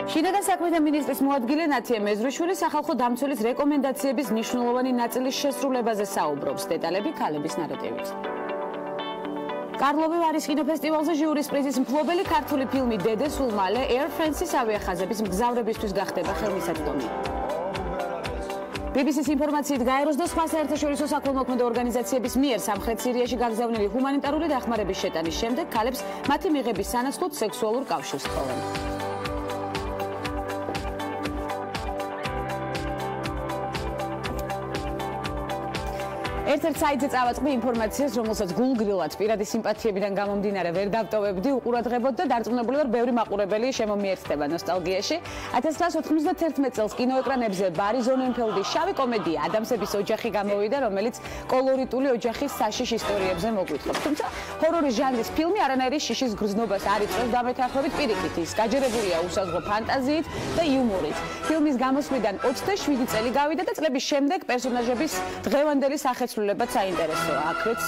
შინაგან საქმეთა მინისტრის მოადგილე ნათია მეზრიშვილი სახალხო დამცველის რეკომენდაციების მნიშვნელოვანი ნაწილის შესრულებაზე საუბრობს. დეტალები ქალების ნარატივით. კარლოვი ვარის კინოფესტივალზე ჟიურის პრიზის მფლობელი ქართული ფილმი დედე სულ მალე Air France-ის ავიახაზების მგზავრებისთვის გახდება ხელმისაწვდომი. BBC-ის ინფორმაციით გაეროს და სხვა საერთაშორისო საქველმოქმედო ორგანიზაციების მიერ სამხრეთ სირიაში გაგზავნილი ჰუმანიტარული დახმარების შეტანის შემდეგ ქალებს მათი მიღების სანაცვლოდ სექსუალურ კავშირს თხოვენ. ერთ-ერთ საიტზე წავაწყდი ინფორმაციას, რომელსაც გულგრილად პირადი სიმპათიებიდან გამომდინარე ვერ დავტოვებდი, უყურადღებოდ და დარწმუნებული ვარ, ბევრი მაყურებელი შემომიერთდება ნოსტალგიაში. 1991 წელს კინოეკრანებზე ბარი ზონენფელდის შავი კომედია ადამსების ოჯახი გამოვიდა, რომელიც კოლორიტული ოჯახის საშიშ ისტორიებზე მოგვითხრობს. თუმცა ჰორორის ჟანრის ფილმი არანაირი შიშის გრძნობას არ იწვევს დამეთანხმებით პირიქით, ის გაჯერებულია უსაზღვრო ფანტაზიით და იუმორით. ფილმის გამოსვლიდან 27 წელი გავიდა და წლების შემდეგ პერსონაჟების დღევანდელი სახეცვლილებაც საინტერესოა. აქაც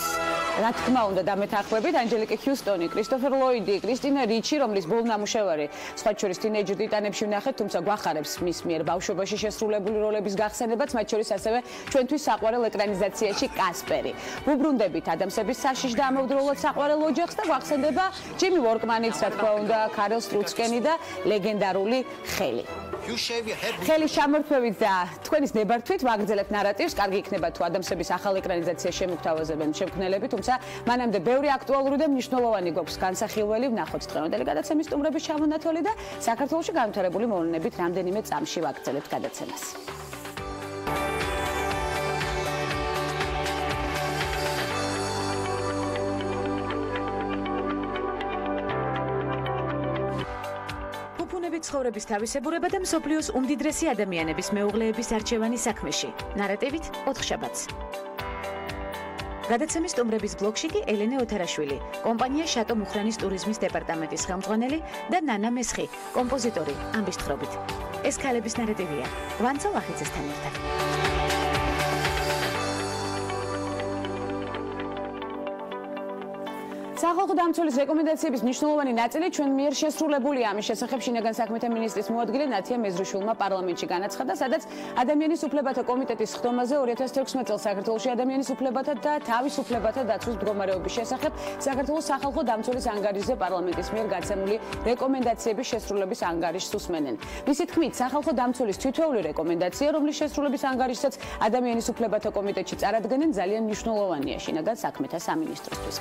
რა თქმა უნდა დამეთანხმებით ანჯელიკა ჰიუსტონი, კრისტოფერ ლოიდი, კრისტინა რიჩი, რომლის ბოლნამუშევარი სხვა შორის თინეიჯერ ტიტანებში ვნახეთ, თუმცა გვახარებს მის მიერ ბავშვობაში შესრულებული როლების გახსენებაც, მათ შორის ასევე ჩვენთვის საყვარელ ეკრანიზაციაში კასპერი. ვუბრუნდებით ადამსების საშიშ და ამავდროულად საყვარელ ოჯახს და გვახსენდება ჯიმი ვორკმანიც, რა თქმა უნდა, ქარელ სტრუცკენი და ლეგენდარული ხელი. ხელის ჩამორთმევით და თქვენის ნებართვით ვაგრძელებთ ნარატივს. კარგი იქნება თუ ადამიანების ახალ ეკრანიზაციას შემოგთავაზებენ შემქმნელები, თუმცა მანამდე ბევრი აქტუალური და მნიშვნელოვანი გვაქვს განსახილველი. ვნახოთ დღევანდელი გადაცემის სტუმრების ჩამონათვალი და საქართველოში განვითარებული მოვლენებით რამდენიმე წამში ვაგრძელებთ გადაცემას. ცხოვრების თავისებურება და მსოფლიოს უმდიდრესი ადამიანების მეუღლეების არჩევანი საქმეში. ნარატივით 4 შაბათს. გადაცემის სტუმრების ბლოგში კი ელენე ოთარაშვილი, კომპანია შატო მუხრანის ტურიზმის დეპარტამენტის ხელმძღვანელი და ნანა მესხი, კომპოზიტორი ამბის თხრობით. ეს ქალების ნარატივია. ვანცა ვახიძესთან ერთად. სახალხო დამცველის რეკომენდაციების მნიშვნელოვანი ნაწილი ჩვენ მიერ შესრულებულია. ამის შესახებ შინაგან საქმეთა მინისტრის მოადგილე ნათია მეზრიშვილმა პარლამენტში განაცხადა, სადაც ადამიანის უფლებათა კომიტეტის სხდომაზე 2016 წელს საქართველოში ადამიანის უფლებათა და თავისუფლებათა დაცვის მდგომარეობის შესახებ საქართველოს სახალხო დამცველის ანგარიშზე პარლამენტის მიერ გაცემული რეკომენდაციების შესრულების ანგარიშს უსმენენ. მისი თქმით, სახალხო დამცველის თითოეული რეკომენდაცია, რომლის შესრულების ანგარიშსაც ადამიანის უფლებათა კომიტეტში წარადგენენ, ძალიან მნიშვნელოვანია შინაგან საქმეთა სამინისტროსთვის.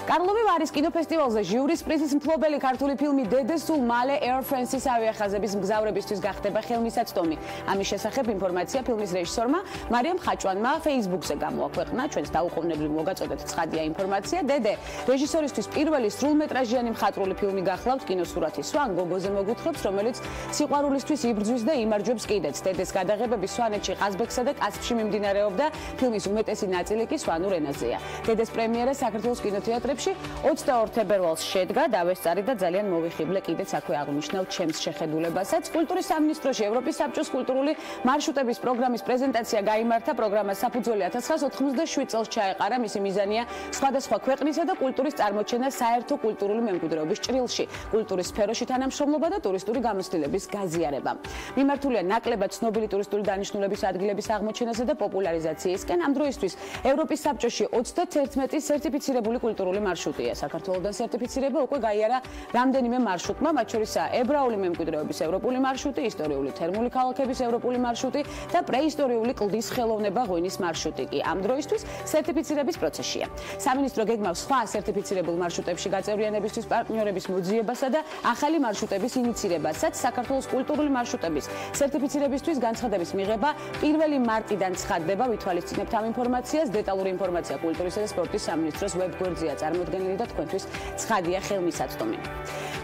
კარლოვი ვარის კინოფესტივალზე ჟიურის პრიზის მფლობელი ქართული ფილმი დედე სულ მალე Air France-ის ავიახაზების მგზავრებისთვის გახდება ხელმისაწვდომი. ამის შესახებ ინფორმაცია ფილმის რეჟისორმა მარიამ ხაჭვანმა Facebook-ზე გამოაქვეყნა. ჩვენს დაუყოვნებლივ მოგაწოდეთ ცხადია ინფორმაცია. დედე რეჟისორისთვის პირველი სრულმეტრაჟიანი მხატვრული ფილმი გახლავთ. კინოსურათი სვან გოგოზე მოგვითხრობს, რომელიც სიყვარულისთვის იბრძვის და იმარჯვებს კიდეც. დედეს გადაღებები სვანეთში, ყაზბეგსა და კასპში მიმდინარეობდა. ფილმის უმეტესი ნაწილი კი სვანურ ენაზეა. დედეს პრემიერა საქართველოს კინოთეატრებში 22 თებერვალს შედგა. დავესწარი და ძალიან მოვიხიბლე კიდეც აქვე აღნიშნავ ჩემს შეხედულებასაც. კულტურის სამინისტროში ევროპის საბჭოს კულტურული მარშრუტების პროგრამის პრეზენტაცია გაიმართა. პროგრამა საფუძველი 1987 წელს ჩაეყარა. მისი მიზანია სხვადასხვა ქვეყნისა და კულტურის წარმოჩენა საერთო კულტურული მემკვიდრეობის ჭრილში, კულტურის სფეროში თანამშრომლობა და ტურისტული გამოცდილების გაზიარება. მიმართულია ნაკლებად ცნობილი ტურისტული დანიშნულების ადგილების აღმოჩენასა და პოპულარიზაციისკენ. ამ დროისთვის ევროპის საბჭოში 31 სერტიფიცირებული კულტურული მარშრუტია. საქართველოსთან სერტიფიცირება უკვე გაიარა რამდენიმე მარშრუტმა, მათ შორისაა ებრაული მემკვიდრეობის ევროპული მარშრუტი, ისტორიული თერმული ქალაქების ევროპული მარშრუტი და პრეისტორიული კლდის ხელოვნება ღვინის მარშრუტი კი ამ დროისთვის სერტიფიცირების პროცესშია. სამინისტრო გეგმავს სხვა სერტიფიცირებულ მარშრუტებში გაწევრიანებისთვის პარტნიორების მოძიებასა და ახალი მარშრუტების ინიცირებასაც. საქართველოს კულტურული მარშრუტების სერტიფიცირებისთვის განცხადების მიღება Pirveli მარტიდან ცხადდება. ვითვალისწინებთ ამ ინფორმაციას. დეტალური ინფორმაცია კულტურისა და სპორტის სამინისტროს ვებგვერდზეა წარმოდგენილი და თქვენთვის ცხადია ხელმისაწვდომი.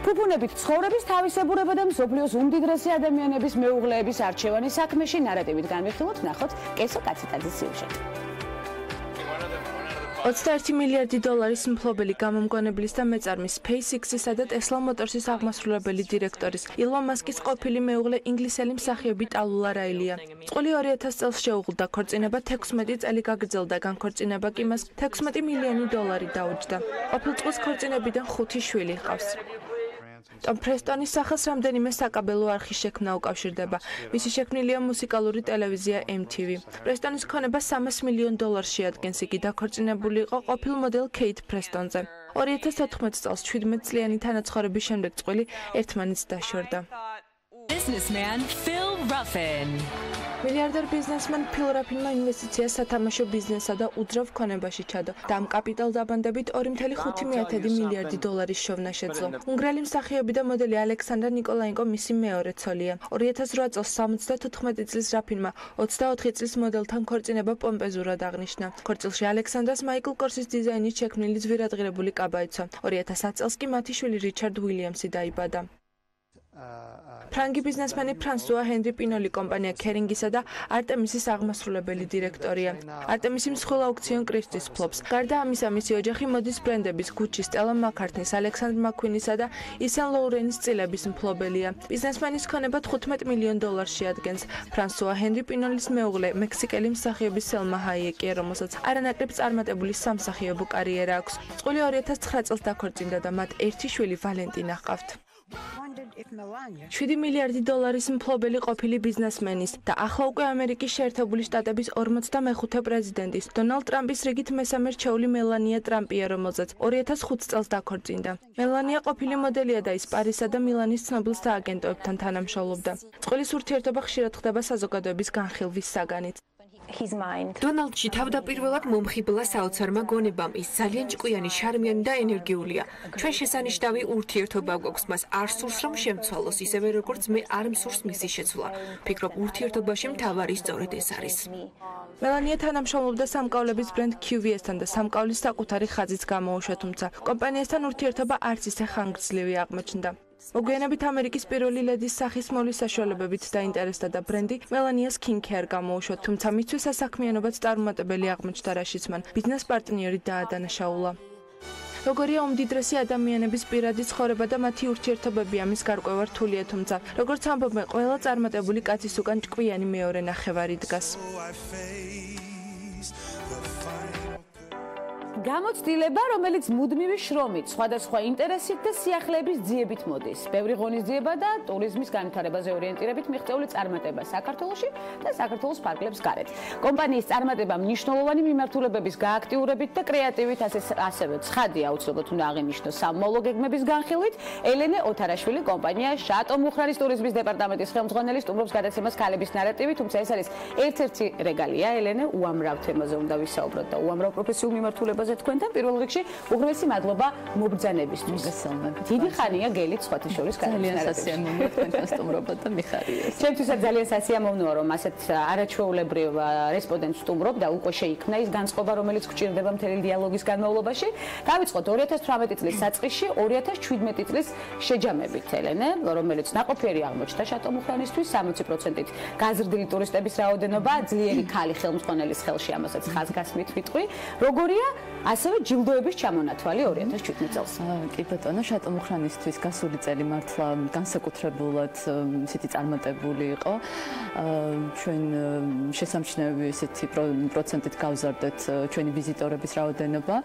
ფუფუნებით ცხოვრების თავისებურება და მსოფლიოს უმდიდრესი ადამიანების მეუღლეების არჩევანი საქმეში. ნარატივით განვიხილოთ, ნახოთ კესო კაციტაძის სიუჟეტი. 21 მილიარდი დოლარის მფლობელი გამომგონებლის და მეწარმის SpaceX-ისა და Tesla Motors-ის აღმასრულებელი დირექტორის ილონ მასკის ყოფილი მეუღლე ინგლისელი მსახიობი ტალულა რაილია. წყვილი 2000 წელს შეუღლდა ქორწინება, 16 წელი გაგრძელდა განქორწინება კი მას 16 მილიონი დოლარი დაუჯდა. ყოფილწყვილს ქორწინებიდან 5 შვილი ჰყავს. ტომ ფრესტონის სახელს რამდენიმე საკაბელო არხი შექმნა უკავშირდება. მისი შექმნილია მუსიკალური ტელევიზია MTV. პრესტონის ქონება $300 მილიონ შეადგენს, იგი დაქორწინებული იყო ყოფილ მოდელ კეით პრესტონზე. 2014 წელს 17 წლიანი თანაცხოვრების შემდეგ წყვილი ერთმანეთს დაშორდა. Businessman Phil Ruffin. მილიარდერ ბიზნესმენ ფილ რაფინმა ინვესტიცია სათამაშო ბიზნესსა და უძრავ ქონებაში ჩადო და ამ კაპიტალ დაბანდებით $2.5 მილიარდი შოვნა შეძლო. უნგრელი მსახიობი და მოდელი ალექსანდრა ნიკოლაენკო მისი მეორე ცოლია. 2008 წელს 74 წლის რაფინმა 24 წლის მოდელთან ქორწინება პომპეზურად აღნიშნა. ქორწილში ალექსანდრას მაიკლ კორსის დიზაინით შექმნილი ძვირადღირებული კაბა ეცვა. 2010 წელს კი მათი შვილი რიჩარდ უილიამსი დაიბადა. ფრანგი ბიზნესმენი ფრანსუა ჰენრი პინოლი კომპანია ქერინგისა და არტემისის აღმასრულებელი დირექტორია. არტემისი მსხვილ აუქციონ კრისტის ფლობს. გარდა ამისა, მისი ოჯახი მოდის ბრენდების გუჩი, სტელა მაკ-კარტნის, ალექსანდრ მაკ-κουინისა და ისენ ლოურენის წილების მფლობელია. ბიზნესმენის ქონება $15 მილიონ შეადგენს. ფრანსუა ჰენრი პინოლის მეუღლე, მექსიკელი მსახიობი სელმა ჰაიეკია, რომელსაც არანაკლებ წარმატებული სამსახიობო კარიერა აქვს. წყვილი 2009 წელს დაქორწინდა და მათ ერთი შვილი ვალენტინა ჰყავთ. $7 მილიარდი მფლობელი ყოფილი ბიზნესმენის და ახლა უკვე ამერიკის შეერთებული შტატების 45 პრეზიდენტის დონალდ ტრამპის რიგით მესამე რჩეული მელანია ტრამპია, რომელზეც 2005 წელს დაქორწინდა. მელანია ყოფილი მოდელია და ის პარიზსა და მილანის ცნობილ სააგენტოებთან თანამშრომლობდა. წყვილის ურთიერთობა ხშირად ხდება საზოგადოების განხილვის საგანით. დონალდში თავდაპირველად მომხიბლა საოცარმა გონებამ, ის ძალიან ჭკვიანი, შარმიანი და ენერგიულია. ჩვენ შესანიშნავი ურთიერთობა გვაქვს, მას არ სურს რომ შემცვალოს, ისევე როგორც მე არ მსურს მისი შეცვლა. ფიქრობ, ურთიერთობაში მთავარი სწორედ ეს არის. მელანია თანამშრომლობდა სამკაულების ბრენდ QVS-თან და სამკაულის საკუთარი ხაზიც გამოუშვა, თუმცა კომპანიასთან ურთიერთობა არც ისე ხანგრძლივი აღმოჩნდა. მოგვიანებით ამერიკის პირველი ლედის სახის მოვლის საშუალებებით დაინტერესდა და ბრენდი მელანიას სკინქეარ გამოუშვა, თუმცა მისთვის სასაქმიანობაც წარუმატებელი აღმოჩნდა, რაშიც მან ბიზნეს პარტნიორი დაადანაშაულა. როგორია უმდიდრესი ადამიანების პირადი ცხოვრება და მათი ურთიერთობები ამის გარკვევა რთულია, თუმცა როგორც ამბობენ, ყველა წარმატებული კაცის უკან ჭკვიანი მეორე ნახევარი დგას. გამოცდილება, რომელიც მუდმივი შრომით, სხვადასხვა ინტერესით და სიახლეების ძიებით მოდის. ბევრი ღონისძიება და ტურიზმის განვითარებაზე ორიენტირებით მიღწეული წარმატება საქართველოში და საქართველოს ფარგლებს გარეთ. კომპანიის წარმატება მნიშვნელოვანი მიმართულებების გააქტიურებით და კრეატივით, ასევე ცხადია აუცილებლად უნდა აღინიშნოს სამმავლო გეგმების განხილვით. ელენე ოთარაშვილი კომპანია შატო მუხრანის ტურიზმის დეპარტამენტის ხელმძღვანელი სტუმრობს გადაცემას ქალების ნარატივი, თუმცა ეს არის ერთ-ერთი რეგალია. ელენე უამრავ თემაზე უნდა ვისაუბროთ და უამრავ პროფესიულ მიმართულებაზე თქვენთან პირველ რიგში უღრმესი მადლობა მობრძანებისთვის. დიდი ხანია გელით სხვათა შორის ძალიან სასიამოვნოა თქვენთან სტუმრობა და მიხარია. ჩემთვისაც ძალიან სასიამოვნოა რომ ასეთ არაჩვეულებრივ რესპონდენტს სტუმრობ და უკვე შეიქმნა ის განწყობა, რომელიც გვჭირდება მთელი დიალოგის განმავლობაში. დავიწყოთ 2018 წლის საწყისში 2017 წლის შეჯამებით, ელენე, რომელიც ნაყოფიერი აღმოჩნდა შატო მუხრანისთვის, 60%-ით გაზრდილი ტურისტების რაოდენობა, ძლიერი ქალი ხელმძღვანელის ხელში, ამასაც ხაზგასმით ვიტყვი. როგორია ასევე ჯილდოების ჩამონათვალი 2017 წელს. კი ბატონო, შატო მუხრანისთვის გასული წელი მართლა განსაკუთრებულად ისეთი წარმატებული იყო. ჩვენ შესამჩნევი ისეთი პროცენტით გავზარდეთ ჩვენი ვიზიტორების რაოდენობა.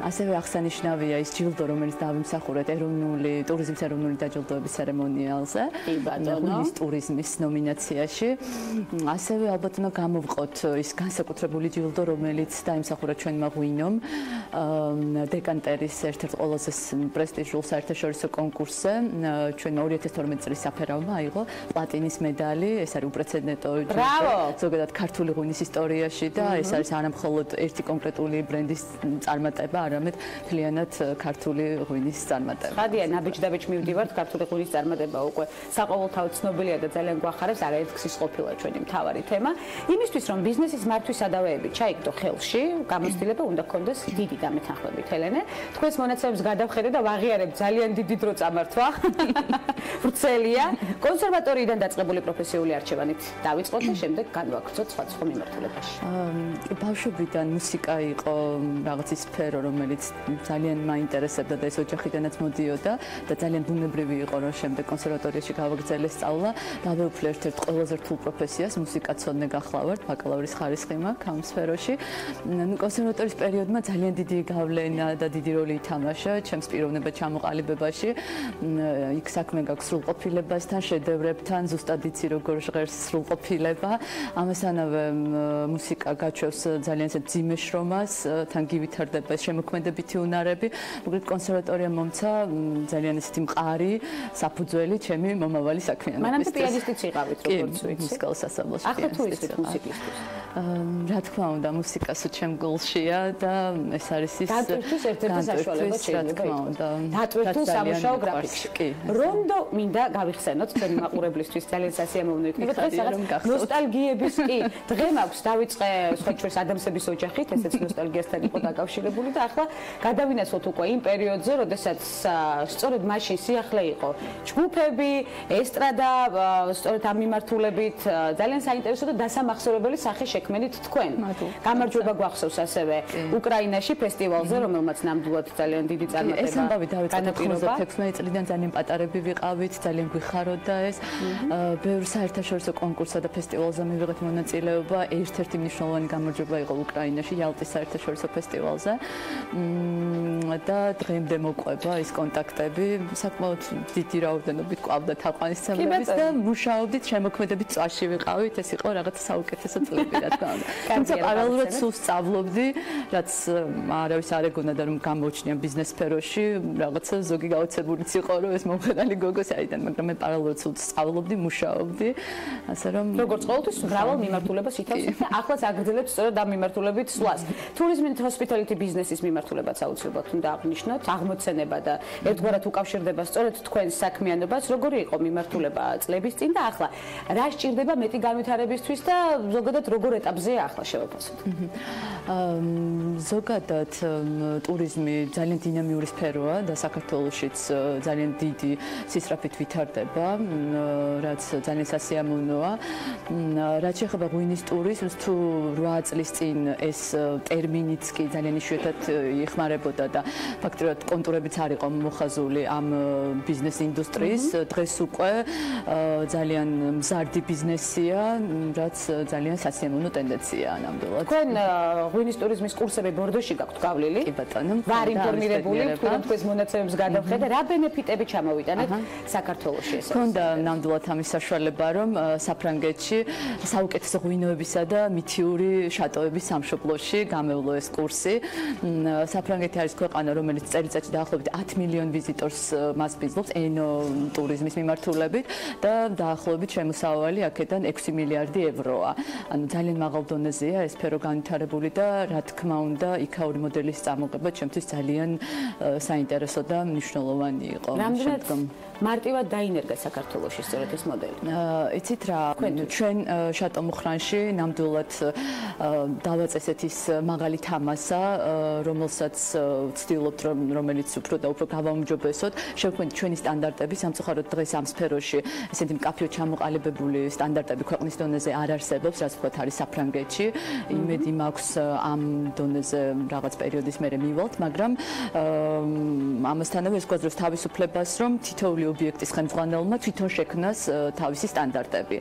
ასევე აღსანიშნავია ის ჯილდო, რომელიც დავიმსახურეთ ტურიზმის ეროვნული დაჯილდოების ცერემონიალზე. კი ბატონო. ტურიზმის ნომინაციაში. ასევე ალბათ უნდა გამოვყოთ ის განსაკუთრებული ჯილდო, რომელიც დაიმსახურა ჩვენმა ღვინომ დეკანტერის ერთ-ერთ ყველაზე პრესტიჟულ საერთაშორისო კონკურსზე. ჩვენ 2012 წლის საფერავმა აიღო პლატინის მედალი. ეს არის უპრეცედენტო ზოგადად ქართული ღვინის ისტორიაში და ეს არის არა მხოლოდ ერთი კონკრეტული ბრენდის წარმატება, არამედ მთლიანად ქართული ღვინის წარმატება. ხადია, ნაბიჯ-დაბიჯ მივდივართ, ქართული ღვინის წარმატება უკვე საყოველთაოდ ცნობილია და ძალიან გვახარებს, არაერთგზის ყოფილა ჩვენი მთავარი თემა. იმისთვის, რომ ბიზნესის მართვის სადავეები ჩაიგდო ხელში, გამოცდილება უნდა გქონდეს დიდი დამეთანხმებით, ელენე. თქვენს მონაცემებს გადავხედე და ვაღიარებ ძალიან დიდი დრო წამართვა. ვრცელია. კონსერვატორიიდან დაწყებული პროფესიული არჩევანით დავიწყოთ და შემდეგ განვაგრძოთ სხვადასხვა მიმართულებაში. ბავშვობიდან მუსიკა იყო რაღაცის სფერო, რომელიც ძალიან მაინტერესებდა და ეს ოჯახიდანაც მოდიოდა და ძალიან ბუნებრივი იყო, რომ შემდეგ კონსერვატორიაში გავაგრძელე სწავლა. დავეუფლე ერთ-ერთ ყველაზე რთულ პროფესიას, მუსიკაცოდნე გახლავართ, ბაკალავრის ხარისხი მაქვს ამ სფეროში. კონსერვატორიის პერიოდმა ძალიან დიდი გავლენა და დიდი როლი ითამაშა ჩემს პიროვნება ჩამოყალიბებაში. იქ საქმე გაქვს სრულყოფილებასთან, შედევრებთან, ზუსტად იცი როგორ ჟღერს სრულყოფილება. ამასთანავე მუსიკა გაჩვევს ძალიან ისეთ მძიმე შრომას, თან გივითარდება შემოქმედებითი უნარები. მოკლედ კონსერვატორია მომცა ძალიან ისეთი მყარი, საფუძველი ჩემი მომავალი საქმიანობისთვის. მანამდე პიანისტიც იყავით, როგორც ვიცი. მუსიკალურ სასწავლოში. ახლა თუ ისეთ მუსიკისტს. რა თქმა უნდა, მუსიკასო ჩემ გულშია და ეს არის ის დატვირთვის ერთ-ერთი საშუალება შეიძლება იყოს. დატვირთვის სამუშაო გრაფიკში. რომდო მინდა გავიხსენოთ თქვენი მაყურებლისთვის ძალიან სასიამოვნო იქნება დღეს რაღაც ნოსტალგიების კი დღე მაქვს დავიწყე სხვა ჩვენს ადამიანების ოჯახით ესეც ნოსტალგიასთან იყო დაკავშირებული და ახლა გადავინაცვლოთ უკვე იმ პერიოდზე როდესაც სწორედ მაშინ სიახლე იყო ჯგუფები ესტრადა სწორედ ამ მიმართულებით ძალიან საინტერესო და დასამახსოვრებელი სახე შექმნით თქვენ გამარჯვება გვახსოვს ასევე უკრაინაში ფესტივალზე რომელმაც ნამდვილად ძალიან დიდი წარმატება ეს ამბავი დავიწყეთ 96 წლიდან ძალიან პატარები ვიყავით ძალიან გვიხაროდა ეს ბევრ საერთაშორისო კონკურსსა და ფესტივალზე მივიღეთ მონაწილეობა ერთ-ერთი მნიშვნელოვანი გამარჯვება იყო უკრაინაში იალტის საერთაშორისო ფესტივალზე და დღემდე მოყვება ის კონტაქტები საკმაოდ დიდი რაოდენობით ყავდა თაყვანისმცემლების და მუშაობდით შემოქმედებით წვაში ვიყავით ეს იყო რაღაც საუკეთესო წლები რა თქმა უნდა თუმცა პარალელურად სულ სწავლობდი რაც არავის არ ეგონა და რომ გამოჩნია ბიზნეს სფეროში რაღაცა ზოგი გაოცებულიც იყო რომ ეს მომხდარი გოგოს აიდან მაგრამ მე პარალელურად სულ სწავლობდი მუშაობდი ასე რომ როგორც ყოველთვის მრავალ მიმართულებას ითავსებთ და ახლაც აგრძელებთ სწორედ ამ მიმართულებით სვლას ტურიზმი ჰოსპიტალიტი ბიზნესის მიმართულებაც აუცილებლად უნდა აღნიშნოთ აღმოცენება და ერთგვარად უკავშირდება სწორედ თქვენს საქმიანობას როგორი იყო მიმართულება წლების წინ და ახლა რა სჭირდება მეტი განვითარებისთვის და ზოგადად როგორ ეტაპზეა ახლა შევაფასოთ ზოგადად ტურიზმი ძალიან დინამიური სფეროა და საქართველოშიც ძალიან დიდი სისწრაფით ვითარდება რაც ძალიან სასიამოვნოა რაც შეეხება ღვინის ტურიზმს თუ 8 წლის წინ ეს ტერმინიც კი ძალიან იშვიათად იხმარებოდა და ფაქტობრივად კონტურებიც არ იყო მოხაზული ამ ბიზნეს ინდუსტრიის დღეს უკვე ძალიან მზარდი ბიზნესია რაც ძალიან სასიამოვნო ტენდენციაა ნამდვილად თქვენ ღვინის ტურიზმის კურსები ბორდოში გაქვთ გავლილი კი ბატონო ვარ ინფორმირებული თქვენ თქვენს მონაცემებს გადავხედე რა ბენეფიტები ჩამოვიტანეთ საქართველოში ეს ქონდა ნამდვილად ამის საშუალება რომ საფრანგეთში საუკეთესო ღვინოებისა და მითიური შატოების სამშობლოში გამევლო ეს კურსი საფრანგეთი არის ქვეყანა რომელიც წელიწადში დაახლოებით 10 მილიონ ვიზიტორს მასპინძლობს ენო ტურიზმის მიმართულებით და დაახლოებით შემოსავალი აქედან 6 მილიარდი ევროა ანუ ძალიან მაღალ დონეზეა ეს სფერო განვითარებული და რა თქმა უნდა იქაური მოდელის წამოღება ჩემთვის ძალიან საინტერესო და მნიშვნელოვანი იყო რამდენად მარტივად დაინერგა საქართველოში სწორედ ეს მოდელი იცით რა ჩვენ შატო მუხრანში ნამდვილად დავაწესეთ ის მაღალი თამასა რომელსაც ვცდილობთ რომელიც უფრო და უფრო გავაუმჯობესოთ შევქმნით ჩვენი სტანდარტები სამწუხაროდ დღეს ამ სფეროში ესეთი მკაფიო ჩამოყალიბებული სტანდარტები ქვეყნის დონეზე არ არსებობს რაც ვთქვათ არის საფრანგეთში იმედი მაქვს ამ დონეზე რაღაც პერიოდის მერე მივალთ მაგრამ ამასთანავე ეს გვაძლევს თავისუფლებას რომ თითოეული ობიექტის ხელმძღვანელმა თვითონ შექმნას თავისი სტანდარტები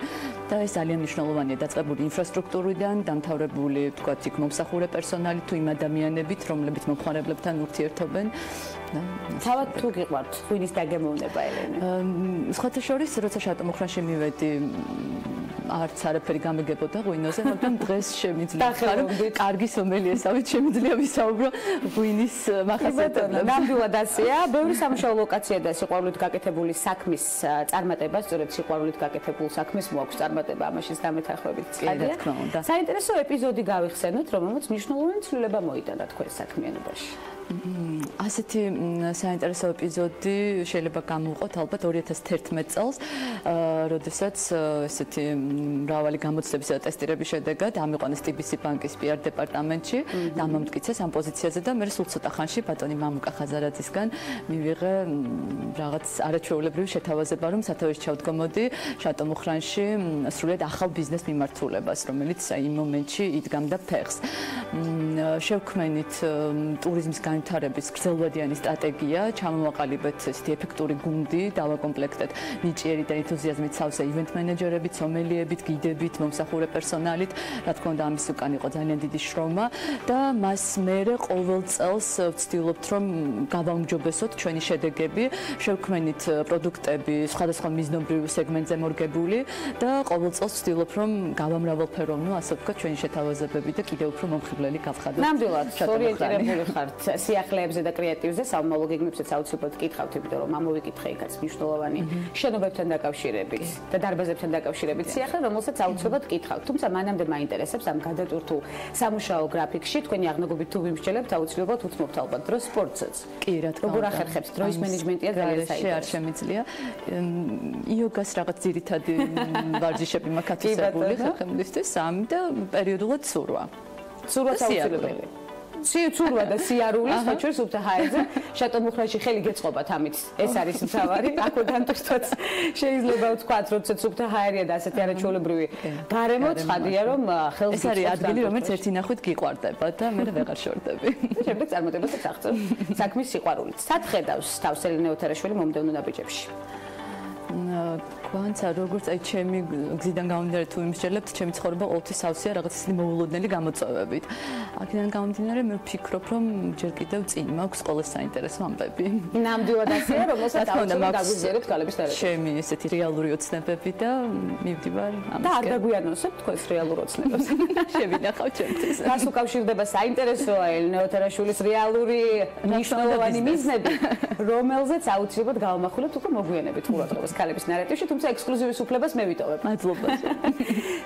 და ეს ძალიან მნიშვნელოვანია დაწყებული ინფრასტრუქტურიდან დამთავრებული ვთქვათ იქ მომსახურე პერსონალი თუ იმ ადამიანებით რომლებიც მომხმარებლებთან ურთიერთობენ თავად თუ გიყვართ ღვინის დაგემოვნება ელენე სხვათა შორის როცა შატო მუხრანში მივედი არც არაფერი გამეგებოდა ღვინოზე, მაგრამ დღეს შემიძლია რომ კარგი სომელიესავით შემიძლია ვისაუბრო ღვინის მახასიათებლებზე. ნამდვილად ასეა, ბევრი სამუშაო ლოკაცია და სიყვარულით გაკეთებული საქმის წარმატება, სწორედ სიყვარულით გაკეთებულ საქმეს მოაქვს წარმატება, ამაშიც დამეთანხმებით ცხადია. საინტერესო ეპიზოდი გავიხსენოთ, რომელმაც მნიშვნელოვანი ცვლილება მოიტანა თქვენს საქმიანობაში. ასეთი საინტერესო ეპიზოდი შეიძლება გამოვყოთ ალბათ 2011 წელს, როდესაც ესეთი მრავალი გამოცდებისა და ტესტირების შედეგად ამიყვანეს TBC ბანკის PR დეპარტამენტში და ამომტკიცეს ამ პოზიციაზე და მე სულ ცოტა ხანში ბატონი მამუკა ხაზარაძისგან მივიღე რაღაც არაჩვეულებრივი შეთავაზება, რომ სათავეში ჩავდგომოდი შატო მუხრანში სრულიად ახალ ბიზნეს მიმართულებას, რომელიც იმ მომენტში იდგამდა ფეხს. შევქმნით ტურიზმის განვითარების გრძელვადიანი სტრატეგია, ჩამოვაყალიბეთ ესეთი ეფექტური გუნდი, დავაკომპლექტეთ ნიჭიერი და ენთუზიაზმით სავსე ივენთ მენეჯერებით, სომელიებით, გიდებით, მომსახურე პერსონალით, რა თქმა უნდა, ამის უკან იყო ძალიან დიდი შრომა და მას მერე ყოველ წელს ვცდილობთ, რომ გავაუმჯობესოთ ჩვენი შედეგები, შევქმნით პროდუქტები სხვადასხვა მიზნობრივ სეგმენტზე მორგებული და ყოველ წელს ვცდილობ, რომ გავამრავალფეროვნო, ასე ვთქვათ, ჩვენი შეთავაზებები და კიდევ უფრო მომხიბლელი გავხადოთ. ნამდვილად, ორიენტირებული ხართ სიახლეებზე და კრეატივზე, სამომავლო გეგმებსაც აუცილებლად გითხავთ, იმიტომ რომ ამოვიკითხე იქაც მნიშვნელოვანი შენობებთან დაკავშირებით და დარბაზებთან დაკავშირებით სიახლე, რომელსაც აუცილებლად გითხავთ. თუმცა მანამდე მაინტერესებს ამ გადატვირთულ სამუშაო გრაფიკში თქვენი აღნაგობით თუ ვიმსჯელებთ, აუცილებლად უთმობთ ალბათ დროს სპორტსაც. კი, რა თქმა უნდა. როგორ ახერხებთ დროის მენეჯმენტია ძალიან საინტერესო. არ შემიძლია. იოგას რაღაც ძირითადი ვარჯიშები მაქვს ათვისებული ხეხებისთვის, სამი და პერიოდულად ცურვა. ცურვა აუცილებელი. ცურვა და სიარული, საჩვენს უფთა ჰაერზე, შატომუხრანში ხელი გეწყობათ ამით. ეს არის მთავარი. აქედან თვითონ შეიძლება ვთქვათ, როდესაც უფთა ჰაერია და ასეთი არაჩვეულებრივი გარემო, ცხადია რომ ხელს ეს არის ადგილი, რომელიც ერთი ნახვით გიყვარდება და მე ვეღარ შორდები. შემდეგ წარმატებასაც აღწევ საქმის სიყვარულით. სათხედავს თავს ელენე ოთარაშვილი მომდევნო ნაბიჯებში. გვანცა როგორც აი ჩემი გზიდან გამომდინარე თუ იმსჯელებთ, ჩემი ცხოვრება ყოველთვის სავსეა რაღაც ისეთი მოულოდნელი გამოწვევებით. აქედან გამომდინარე მე ვფიქრობ, რომ ჯერ კიდევ წინ მაქვს ყოველ საინტერესო ამბები. ნამდვილად ასეა, რომელსაც აუცილებლად გაგვიზიარებთ ქალების ნარატივი. ჩემი ესეთი რეალური ოცნებები და მივდივარ ამისკენ. და არ გაგვიანონსებთ თქვენს რეალურ ოცნებებს. შევინახავ ჩემთვის. რას უკავშირდება საინტერესოა ელენე ოთარაშვილის რეალური მნიშვნელოვანი მიზნები, რომელზეც აუცილებლად გავამახვილებთ უკვე მოგვიანებით ყურადღებას ქალების ნარატივში, თუმცა ექსკლუზივის უფლებას მე ვიტოვებ. მადლობა.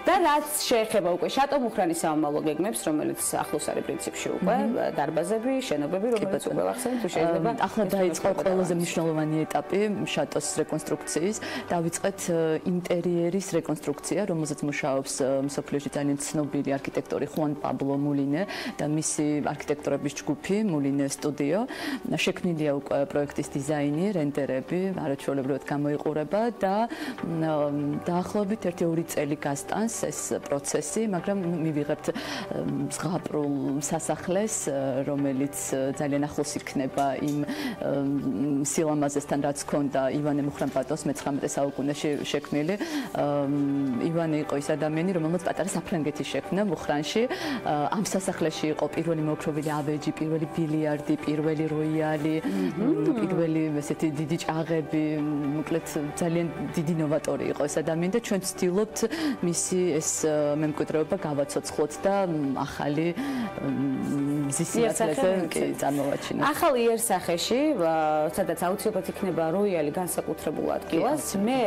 და რაც შეეხება უკვე შატომუხრანის სამომავლო გეგმებს, რომელიც ახლოს არის პრინციპში უკვე დარბაზები, შენობები, რომელიც უკვე ახსენეთ, თუ შეიძლება. ახლა დაიწყო ყველაზე მნიშვნელოვანი ეტაპი შატოს რეკონსტრუქციის. დავიწყეთ ინტერიერის რეკონსტრუქცია, რომელზეც მუშაობს მსოფლიოში ძალიან ცნობილი არქიტექტორი ხუან პაბლო მულინე და მისი არქიტექტორების ჯგუფი მულინე სტუდიო. შექმნილია უკვე პროექტის დიზაინი, რენდერები, არაჩვეულებრივად გამოიყურება და დაახლოებით 1-2 წელი გასტანს ეს პროცესი, მაგრამ მივიღებთ ზღაპრულ სასახლეს, რომელიც ძალიან ახლოს იქნება იმ სილამაზესთან, რაც ჰქონდა ივანე მუხრანპატოს მე-19 საუკუნეში შექმნილი. ივანე იყო ის ადამიანი, რომელმაც პატარა საფრანგეთი შექმნა მუხრანში. ამ სასახლეში იყო პირველი მოოქროვილი ავეჯი, პირველი ბილიარდი, პირველი როიალი, პირველი ესეთი დიდი ჭაღები, მოკლედ ძალიან დიდი ნოვატორი იყო ეს ადამიანი და ჩვენ ვცდილობთ მისი ეს მემკვიდრეობა გავაცოცხლოთ და ახალი მზისიათლეზე წარმოვაჩინოთ. ახალ იერსახეში, სადაც აუცილებლად იქნება როიალი განსაკუთრებულ ადგილას, მე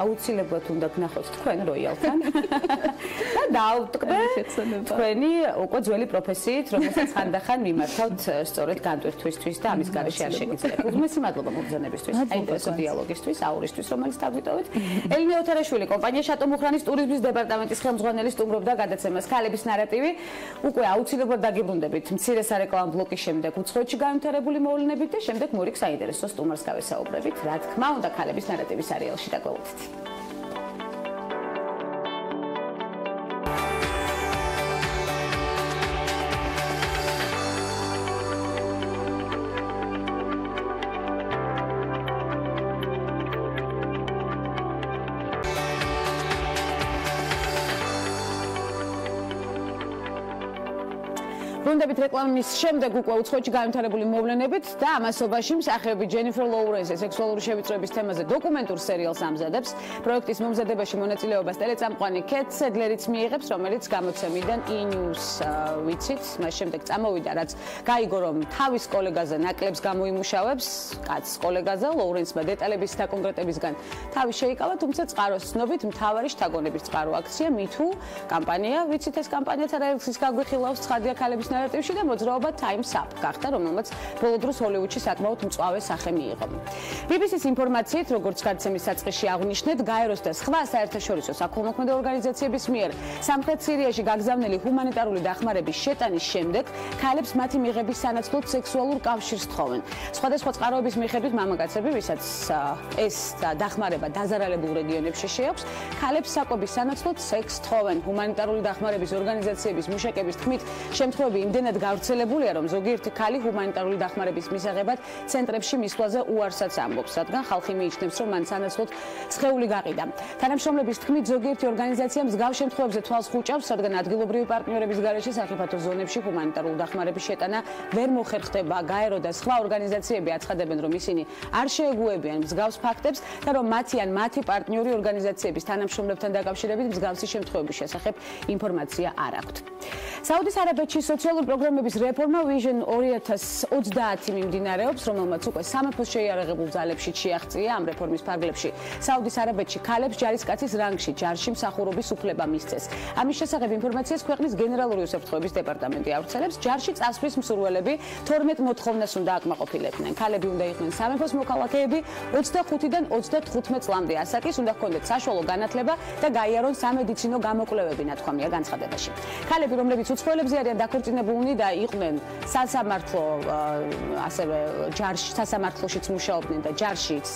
აუცილებლად უნდა გნახოთ თქვენ როიალთან და დავტკბე თქვენი უკვე ძველი პროფესიით, რომელსაც ხანდახან მიმართავთ სწორედ განტვირთვისთვის და ამის გარეშე არ შეგიძლიათ. უღმესი მადლობა მოგზაურობისთვის, საინტერესო დიალოგისთვის, აურისთვის, რომელიც დავიტოვეთ. ელენე ოთარაშვილი, კომპანია შატომუხრანის ტურიზმის დეპარტამენტის ხელმძღვანელი სტუმრობდა გადაცემას ქალების ნარატივი. უკვე აუცილებლად დაგიბრუნდებით მცირე სარეკლამო ბლოკის შემდეგ უცხოეთში განვითარებული მოვლენებით და შემდეგ მორიგ საინტერესო სტუმარს გავესაუბრებით. რა თქმა უნდა, ქალების ნარატივის სერიალში დაგვეუთით. ბრუნდებით რეკლამის შემდეგ უკვე უცხოეთში განვითარებული მოვლენებით და ამასობაში მსახიობი ჯენიფერ ლოურენსი სექსუალური შევიწროების თემაზე დოკუმენტურ სერიალს ამზადებს. პროექტის მომზადებაში მონაწილეობას ტელეწამყვანი კეთ სეგლერიც მიიღებს, რომელიც გამოცემიდან E-News ვიცით, მას შემდეგ წამოვიდა, რაც გაიგო, რომ თავის კოლეგაზე ნაკლებს გამოიმუშავებს, კაცს კოლეგაზე, ლოურენსმა დეტალების და კონკრეტებისგან თავი შეიკავა, თუმცა წყაროს ცნობით მთავარი შთაგონების წყარო აქცია მითუ კამპანია, ვიცით ეს კამპანიაც არაერთის გაგვიხილავს ცხადია ქალების ნარატივში და მოძრაობა Time's Up გახდა, რომელმაც ბოლო დროს ჰოლივუდში საკმაოდ მწვავე სახე მიიღო. BBC-ს ინფორმაციით, როგორც გადაცემის საწყისში აღვნიშნეთ, გაეროს და სხვა საერთაშორისო საქველმოქმედო ორგანიზაციების მიერ სამხრეთ სირიაში გაგზავნილი ჰუმანიტარული დახმარების შეტანის შემდეგ ქალებს მათი მიღების სანაცვლოდ სექსუალურ კავშირს თხოვენ. სხვადასხვა წყაროების მიხედვით მამაკაცები, ვისაც ეს დახმარება დაზარალებულ რეგიონებში შეაქვს, ქალებს საკვების სანაცვლოდ სექსს თხოვენ. ჰუმანიტარული დახმარების ორგანიზაციების მუშაკების თქმით, შემთხვევები იმდენად გავრცელებულია, რომ ზოგიერთი ქალი ჰუმანიტარული დახმარების მისაღებად ცენტრებში მისვლაზე უარსაც ამბობს, რადგან ხალხი მიიჩნევს, რომ მან სანაცვლოდ სხეული გაყიდა. თანამშრომლების თქმით, ზოგიერთი ორგანიზაცია მსგავს შემთხვევებზე თვალს ხუჭავს, რადგან ადგილობრივი პარტნიორების გარეშე სახიფათო ზონებში ჰუმანიტარული დახმარების შეტანა ვერ მოხერხდება. გაერო და სხვა ორგანიზაციები აცხადებენ, რომ ისინი არ შეეგუებიან მსგავს ფაქტებს და რომ მათი ან მათი პარტნიორი ორგანიზაციების თანამშრომლებთან დაკავშირებით მსგავსი შემთხვევების შესახებ ინფორმაცია არ აქვთ. საუდის არაბეთში სოციალური პროგრამების რეფორმა Vision 2030 მიმდინარეობს, რომელმაც უკვე სამეფოს შეიარაღებულ ძალებში შეაღწია ამ რეფორმის ფარგლებში. საუდის არაბეთში ქალებს ჯარისკაცის რანგში ჯარში მსახურობის უფლება მისცეს. ამის შესახებ ინფორმაციას ქვეყნის გენერალური უსაფრთხოების დეპარტამენტი ავრცელებს. ჯარში წასვლის მსურველები 12 მოთხოვნას უნდა აკმაყოფილებდნენ. ქალები უნდა იყვნენ სამეფოს მოქალაქეები 25-დან 35 წლამდე ასაკის, უნდა ჰქონდეთ საშუალო განათლება და გაიარონ სამედიცინო გამოკვლევები, ნათქვამია განცხადებაში. ქალები, რომლებიც უცხოელებზე არიან დაქორწინებულნი და იყვნენ სასამართლო, ასევე ჯარში, სასამართლოშიც მუშაობდნენ და ჯარშიც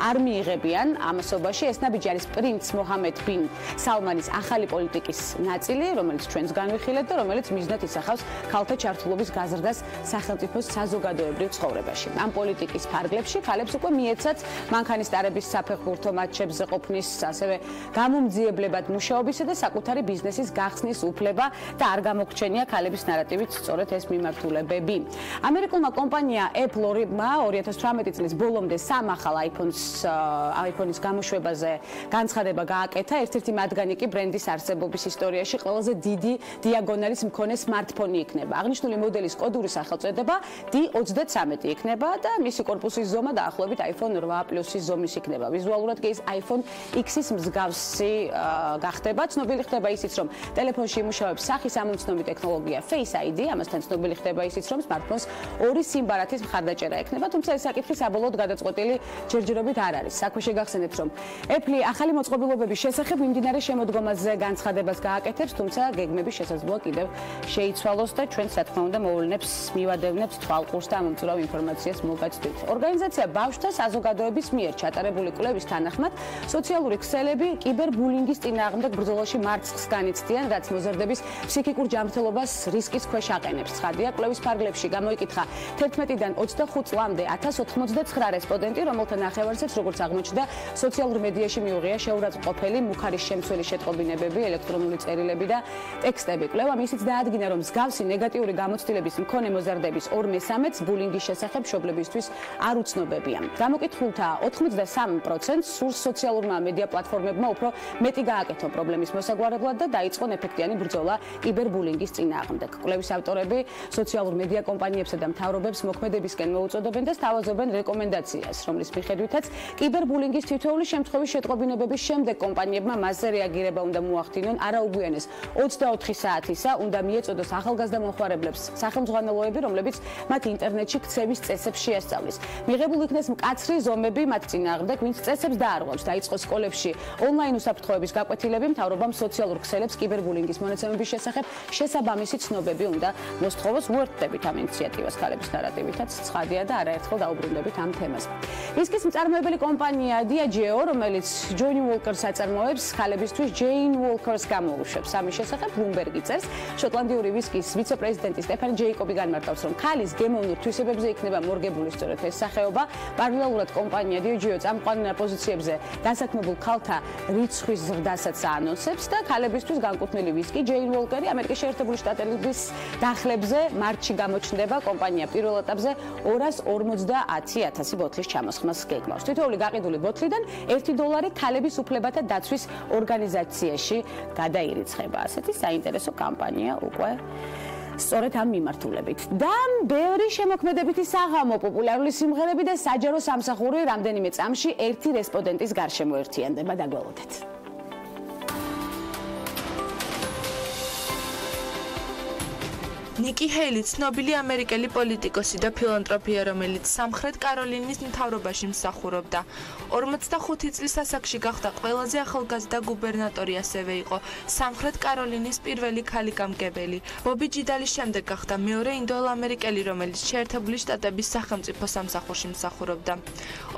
არ მიიღებიან ამასობაში, ეს ნაბიჯი არის პრინც მოჰამედ ბინ სალმანის ახალი პოლიტიკის ნაწილი, რომელიც ჩვენს განვიხილეთ და რომელიც მიზნად ისახავს ქალთა ჩართულობის გაზრდას სახელმწიფოს საზოგადოებრივ ცხოვრებაში. ამ პოლიტიკის ფარგლებში ქალებს უკვე მიეცათ მანქანისტარების საფეხბურთო მატჩებზე ყოფნის, ასევე გამომძიებლებად მუშაობისა და საკუთარი ბიზნესის გახსნის უფლება და არ გამოგჩენია ქალების ნარატივით სწორედ ეს მიმართულებები. ამერიკულმა კომპანია Apple-მა 2018 წლის ბოლომდე 3 ახალ iPhone-ის გამოშვებაზე განცხადება გააკეთა, ერთ-ერთი მათგანი კი ბრენდის არსებობის ისტორიაში ყველაზე დიდი დიაგონალის მქონე smartphone იქნება. აღნიშნული მოდელის კოდური სახელწოდება D33 იქნება და მისი კორპუსის ზომა დაახლოებით iPhone 8 Plus-ის ზომის იქნება. ვიზუალურად კი ის iPhone X-ის მსგავსი გახდება. ცნობილი ხდება ისიც, რომ ტელეფონში იმუშავებს სახის ამომცნობი ტექნოლოგია Face ID, ამასთან ცნობილი ხდება ისიც, რომ smartphones ორი სიმბარათის მხარდაჭერა ექნება, თუმცა ეს საკითხი საბოლოოდ გადაწყვეტილი ჯერჯერობით არ არის. საქმე შეგახსენებთ, რომ Apple ახალი მოწყობილობების შესახებ მიმდინარე შემოდგომაზე განცხადებას გააკეთებს, თუმცა გეგმების შესაძლოა კიდევ შეიცვალოს და ჩვენს რა თქმა უნდა მოვლენებს მივადევნებთ თვალყურს და ამომწურავ ინფორმაციას მოგაცდით. ორგანიზაცია ბავშვთა საზოგადოების მიერ ჩატარებული კვლევის თანახმად, სოციალური ქსელები კიბერბულინგის წინააღმდეგ ბრძოლაში მარცხს განიცდიან, რაც მოზარდების ფსიქიკურ ჯანმრთელობას რისკის ქვეშ აყენებს. ცხადია, კვლევის ფარგლებში გამოიკითხა 11-დან 25 წლამდე 1089 რესპონდენტი, რომელთა ნახევარსაც, როგორც აღმოჩნდა, სოციალურ მედიაში მიუღია შეურაცხმყოფელი მუხარის შემცველი შეტყობინებები, ელექტრონული წერილები და ტექსტები. კვლევამ ისიც დაადგინა, რომ მსგავსი ნეგატიური გამოცდილების მქონე მოზარდების 2/3-ს ბულინგის შესახებ მშობლებისთვის არ უცნობებია. გამოკითხულთა 83%-ს სურს სოციალურმა მედია პლატფორმებმა უფრო მეტი გააკეთონ პრობლემის მოსაგვარებლად და დაიწყონ ეფექტიანი ბრძოლა კიბერბულინგის წინააღმდეგ. კვლევის ავტორები სოციალურ მედია კომპანიებსა და მთავრობებს მოქმედებისკენ მოუწოდებენ და სთავაზობენ რეკომენდაციას, რომლის მიხედვითაც კიბერბულინგის თითოეული შემთხვევის შეტყობინებების შემდეგ კომპანიებმა მასზე რეაგირება უნდა მოახდინონ, არაუგვიანეს 24 საათისა უნდა მიეწოდოს ახალგაზრდა მომხმარებლებს სახელმძღვანელოები, რომლებიც მათ ინტერნეტში ქცევის წესებს შეასწავლის. მიღებულ იქნეს მკაცრი ზომები მათ წინააღმდეგ, ვინც წესებს დაარღვევს. დაიწყო სკოლებში ონლაინ უსაფრთხოების გაკვეთილები, მთავრობამ სოციალურ ქსელებს კიბერბულინგის მონაცემების შესახებ შესაბამისი ცნობები უნდა მოსთხოვოს. უერთდებით ამ ინიციატივას ქალების ნარატივითაც, ცხადია და არაერთხელ დაუბრუნდებით ამ თემას. ვისკის მწარმოებელი კომპანია Diageo, რომელიც Johnny Walker-ს აწარმოებს, ქალებისთვის Jane Walker-ს გამოუშვებს. ამის შესახებ Bloomberg-ი წერს. შოტლანდიური ვისკის ვიცე-პრეზიდენტი სტეფანი ჯეიკობი განმარტავს, რომ ქალის გემოვნურ თვისებებზე იქნება მორგებული სწორედ ეს სახეობა. პარალელურად კომპანია Diageo წამყვან პოზიციებზე დასაქმებულ ქალთა რიცხვის ზრდასაც აანონსებს და ქალებისთვის განკუთვნილი ვისკი Jane Walker-ი ამერიკის შეერთებული შტატების დახლებზე მარტში გამოჩნდება. კომპანია პირველ ეტაპზე 250,000 ბოთლის ჩამოსხმას გეგმავს. თითოეული გაყიდული ბოთლიდან $1 ქალების უფლებათა დაცვის ორგანიზაციაში გადაირიცხება. ასეთი საინტერესო კამპანია უკვე სწორედ ამ მიმართულებით. და ბევრი შემოქმედებითი საღამო, პოპულარული სიმღერები და საჯარო სამსახური რამდენიმე წამში ერთი რესპონდენტის გარშემო ერთიანდება. დაგველოდეთ. ნიკი ჰეილი ცნობილი ამერიკელი პოლიტიკოსი და ფილანთროპია, რომელიც სამხრეთ კაროლინის მთავრობაში მსახურობდა. 45 წლის ასაკში გახდა ყველაზე ახალგაზრდა გუბერნატორი, ასევე იყო სამხრეთ კაროლინის პირველი ქალი გამგებელი. ბობი ჯიდალის შემდეგ გახდა მეორე ინდოელ-ამერიკელი, რომელიც შეერთებული შტატების სახელმწიფო სამსახურში მსახურობდა.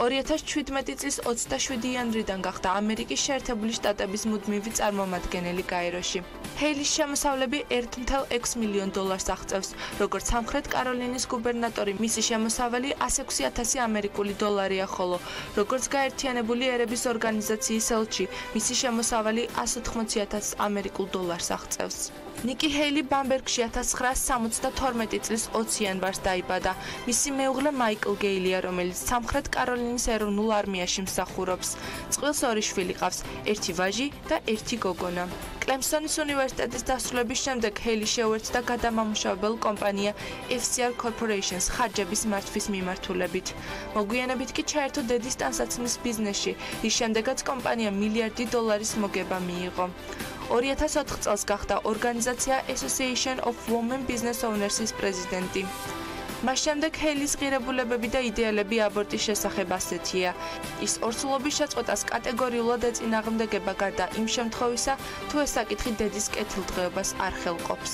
2017 წლის 27 იანვრიდან გახდა ამერიკის შეერთებული შტატების მუდმივი წარმომადგენელი გაეროში. ჰეილის შემოსავლები $1.6 მილიონ დოლარს აღწევს, როგორც სამხრეთ კაროლინის გუბერნატორი, მისი შემოსავალი 106,000 ამერიკული დოლარია, ხოლო როგორც გაერთიანებული ერების ორგანიზაციის ელჩი, მისი შემოსავალი 180,000 ამერიკულ დოლარს აღწევს. ნიკი ჰეილი ბამბერგში 1972 წლის 20 იანვარს დაიბადა. მისი მეუღლე მაიკლ გეილია, რომელიც სამხრეთ კაროლინის ეროვნულ არმიაში მსახურობს. წყვილს 2 შვილი ყავს, 1 ვაჟი და 1 გოგონა. კლემსონის უნივერსიტეტის დასრულების შემდეგ ჰეილი შეუერთდა გადამამუშავებელ კომპანია FCR Corporations ხარჯების მართვის მიმართულებით. მოგვიანებით კი ჩაერთო დედის ტანსაცმლის ბიზნესში, რის შემდეგაც კომპანიამ $1 მილიარდი მოგება მიიღო. 2004 წელს გახდა ორგანიზაცია Association of Women Business Owners-ის პრეზიდენტი. მას შემდეგ ჰეილის ღირებულებები და იდეალები აბორტის შესახებ ასეთია. ის ორსულობის შეწყვეტას კატეგორიულად ეწინააღმდეგება გარდა იმ შემთხვევისა, თუ ეს საკითხი დედის კეთილდღეობას არ ხელყოფს.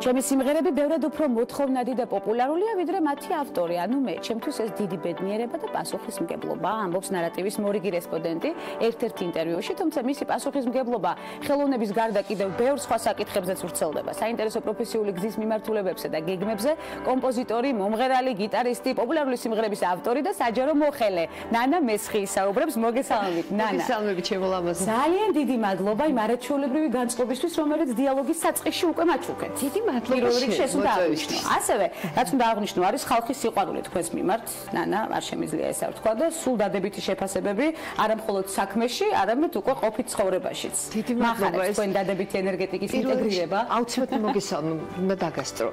ჩემი სიმღერები ბევრად უფრო მოთხოვნადი და პოპულარულია, ვიდრე მათი ავტორი. ანუ მე, ჩემთვის ეს დიდი ბედნიერება და პასუხისმგებლობა, ამბობს ნარატივის მორიგი რესპონდენტი ერთ-ერთ ინტერვიუში, თუმცა მისი პასუხისმგებლობა ხელოვნების გარდა კიდევ ბევრ სხვა საკითხებზეც ვრცელდება. საინტერესო პროფესიული გზის მიმართულებებზე და გეგმებზე კომპოზიტორი, მომღერალი, გიტარისტი, პოპულარული სიმღერების ავტორი და საჯარო მოხელე ნანა მესხი ისაუბრებს. მოგესალმებით, ნანა. მოგესალმებით, ჩემო ლამაზო. ძალიან დიდი მადლობა იმ არაჩვეულებრივი განწყობისთვის, რომელიც დიალოგის საწყისში უკვე მაჩუქეთ. დიდი პირველ რიგში ეს უნდა აღნიშნო. ასევე, რაც უნდა აღნიშნო, არის ხალხის სიყვარული თქვენს მიმართ. ნანა, არ შემიძლია ეს არ ვთქვა და სულ დადებითი შეფასებები არა მხოლოდ საქმეში, არამედ უკვე ყოფით ცხოვრებაშიც. დიდი მადლობა ეს თქვენ დადებითი ენერგეტიკის ინტეგრირება. აუცილებლად მოგესალმო, უნდა დაგასწრო.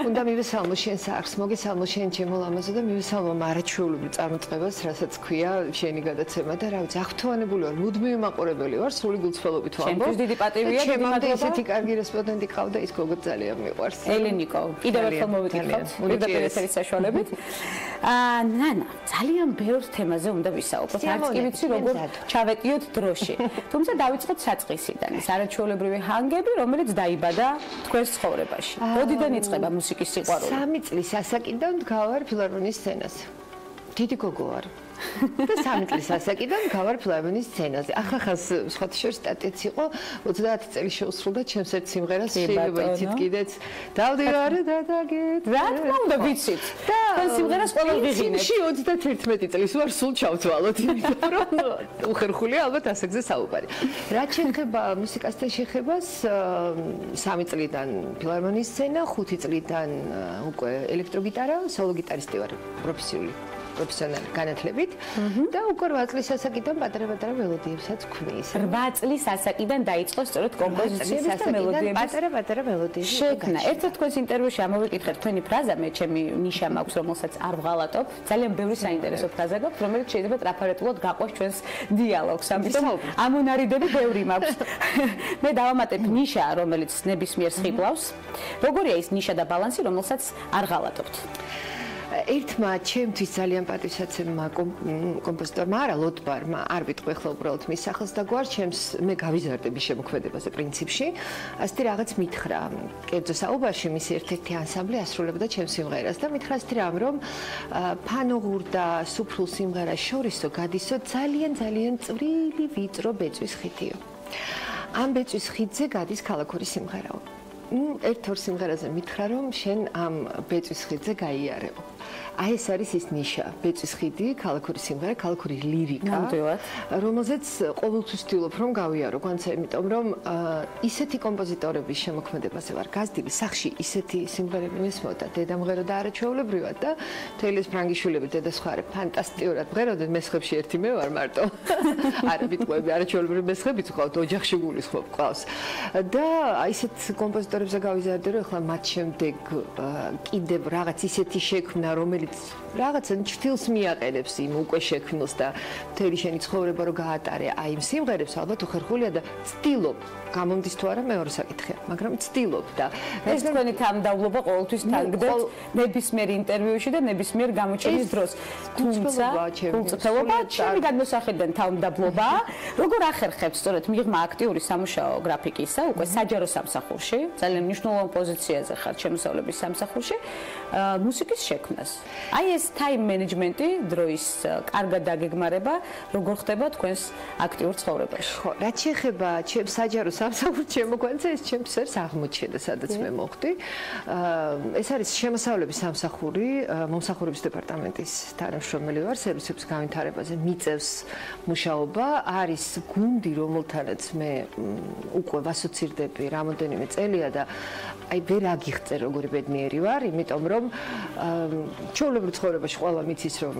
უნდა მივესალმო შენ საარს, მოგესალმო შენ ჩემო ლამაზო და მივესალმო არაჩვეულებრივ წარმოწყებას, რასაც ქვია შენი გადაცემა და რა ვიცი, აღფრთოვანებული ვარ, მუდმივი მაყურებელი ვარ, სრული გულწრფელობით ვამბობ. ჩემთვის დიდი პატივია, დიდი მადლობა. ესეთი კარგი რესპონდენტი ყავდა, ის გოგო ძალიან მიყვარს. ელენიკო, კიდევ ერთხელ მოვიკითხოთ, პირდაპირ ეთერის საშუალებით. ნანა, ძალიან ბევრ თემაზე უნდა ვისაუბროთ. არც კი ვიცი როგორ ჩავეტიოთ დროში. თუმცა დავიწყოთ საწყისიდან. ეს არაჩვეულებრივი ჰანგები, რომელიც დაიბადა თქვენს ცხოვრებაში. როდიდან იწყება მუსიკის სიყვარული? 3 წლის ასაკიდან ვდგავარ ფილარმონიის სცენაზე. დიდი გოგო ვარ. და 3 წლის ასაკიდან გავარ ფილარმონიის სცენაზე. ახახას სხვათა შორის სტატიაც იყო 30 წელი შეუსრულდა ჩემს ერთ სიმღერას შეიძლება იცით კიდეც დავდივარ და დაგეთ. რა თქმა უნდა ვიცით. და სიმღერას ყველა ვიღინეთ. 31 წლის ვარ სულ ჩავთვალოთ, იმიტომ რომ უხერხულია ალბათ ასაკზე საუბარი. რაც შეეხება მუსიკასთან შეხებას 3 წლიდან ფილარმონიის სცენა, 5 წლიდან უკვე ელექტროგიტარა, სოლო გიტარისტი ვარ პროფესიონალი განათლებით და უკვე 8 წლის ასაკიდან პატარა-პატარა მელოდიებსაც ვქმნის. 8 წლის ასაკიდან დაიწყო სწორედ კომპოზიციების და მელოდიების პატარა-პატარა მელოდიების შექმნა. ერთ-ერთ თქვენს ინტერვიუში ამოვიკითხეთ თქვენი ფრაზა, მე ჩემი ნიშა მაქვს, რომელსაც არ ვღალატობ. ძალიან ბევრი საინტერესო ფრაზა გაქვს, რომელიც შეიძლება ტრაფარეტულად გაყვეს ჩვენს დიალოგს. ამიტომ ამონარიდები ბევრი მაქვს. მე დავამატებ ნიშა, რომელიც ნებისმიერ სხიბლავს. როგორია ის ნიშა და ბალანსი, რომელსაც არ ღალატობთ? ერთმა ჩემთვის ძალიან პატივსაცემმა კომპოზიტორმა, არა ლოტბარმა, არ ვიტყვი ახლა უბრალოდ მის სახელს და გვარ ჩემს მე გავიზარდები შემოქმედებაზე პრინციპში. ასეთი რაღაც მითხრა, კერძო საუბარში მისი ერთ-ერთი ანსამბლი ასრულებდა ჩემს სიმღერას და მითხრა ასეთი რამ, რომ ფანოღურ და სუფრულ სიმღერას შორისო გადისო ძალიან წვრილი ვიწრო ბეწვის ხიდიო. ამ ბეწვის ხიდზე გადის ქალაქური სიმღერაო. ერთ-ორ სიმღერაზე მითხრა, რომ შენ ამ ბეწვის ხიდზე გაიარებო. აი ეს არის ის ნიშა, ბეწვის ხიდი, ქალაქური სიმღერა, ქალაქური ლირიკა, რომელზეც ყოველთვის ვცდილობ რომ გავიარო, განსაკუთრებით იმიტომ რომ ისეთი კომპოზიტორების შემოქმედებაზე ვარ გაზრდილი, სახში ისეთი სიმღერები მესმოდა, დედამღერო და არაჩვეულებრივად და თეილეს ფრანგიშვილები დედა სხვა არა, ფანტასტიკურად მღეროდნენ, მესხებში ერთი მე ვარ მარტო. არა ვიტყვები, არაჩვეულებრივი მესხებიც ყავთ, ოჯახში გულის ყავს. და აი ესეთ კომპოზიტორებზე გავიზარდე, რომ ახლა მათ შემდეგ კიდევ რაღაც ისეთი შექმნა, რომელიც რაღაცა ჭრილს მიაყენებს იმ უკვე შექმნილს და მთელი შენი ცხოვრება რო გაატარე აი იმ სიმღერებს ალბათ უხერხულია და ცდილობ გამომდის თუ არა მეორე საკითხია, მაგრამ ცდილობ და ეს თქვენი თანმდავლობა ყოველთვის თანგდეთ ნებისმიერ ინტერვიუში და ნებისმიერ გამოჩენის დროს. თუმცა გულწრფელობა ჩემი გადმოსახედიდან თანმდავლობა, როგორ ახერხებს სწორედ მიღმა აქტიური სამუშაო გრაფიკისა, უკვე საჯარო სამსახურში, ძალიან მნიშვნელოვან პოზიციაზე ხარ შემოსავლების სამსახურში, მუსიკის შექმნა. გეგმას. აი ეს time management-ი, დროის კარგად დაგეგმარება, როგორ ხდება თქვენს აქტიურ ცხოვრებაში? ხო, რაც შეეხება ჩემს საჯარო სამსახურს შემოგვანცა, ეს ჩემს ერთ აღმოჩნდა, სადაც მე მოხდი. ეს არის შემოსავლების სამსახური, მომსახურების დეპარტამენტის თანამშრომელი ვარ, სერვისების განვითარებაზე მიწევს მუშაობა, არის გუნდი, რომელთანაც მე უკვე ვასოცირდები რამოდენიმე წელია და აი ვერ აგიხწე როგორი ბედნიერი ვარ, იმიტომ რომ ჩვეულებრივ ცხოვრებაში ყველა მიცის რომ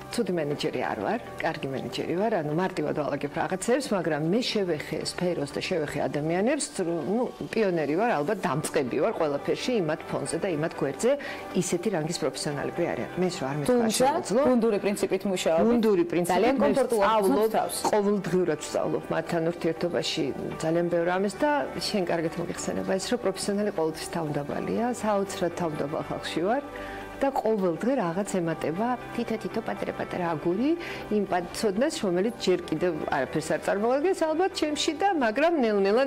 ცუდი მენეჯერი არ ვარ, კარგი მენეჯერი ვარ, ანუ მარტივად ვალაგებ რაღაცებს, მაგრამ მე შევეხე სფეროს და შევეხე ადამიანებს, ნუ პიონერი ვარ, ალბათ დამწყები ვარ ყველაფერში იმათ ფონზე და იმათ გვერდზე, ისეთი რანგის პროფესიონალები არიან. მე რა არ მეთქვა შემოძლო. გუნდური პრინციპით მუშაობ. გუნდური პრინციპით ძალიან კომფორტულად ყოველდღიურად ვსწავლობ მათთან ურთიერთობაში ძალიან ბევრ ამას და შენ კარგად მოგიხსენება ეს რომ პროფესიონალი ყოველთვის თავმდაბალია, საოცრად თავმდაბალ ხალხში ვარ. და ყოველდღე რაღაც ემატება თითო პატარა აგური იმ პატცოდნას, რომელიც ჯერ კიდევ არაფერს არ წარმოადგენს ალბათ ჩემში და მაგრამ ნელ-ნელა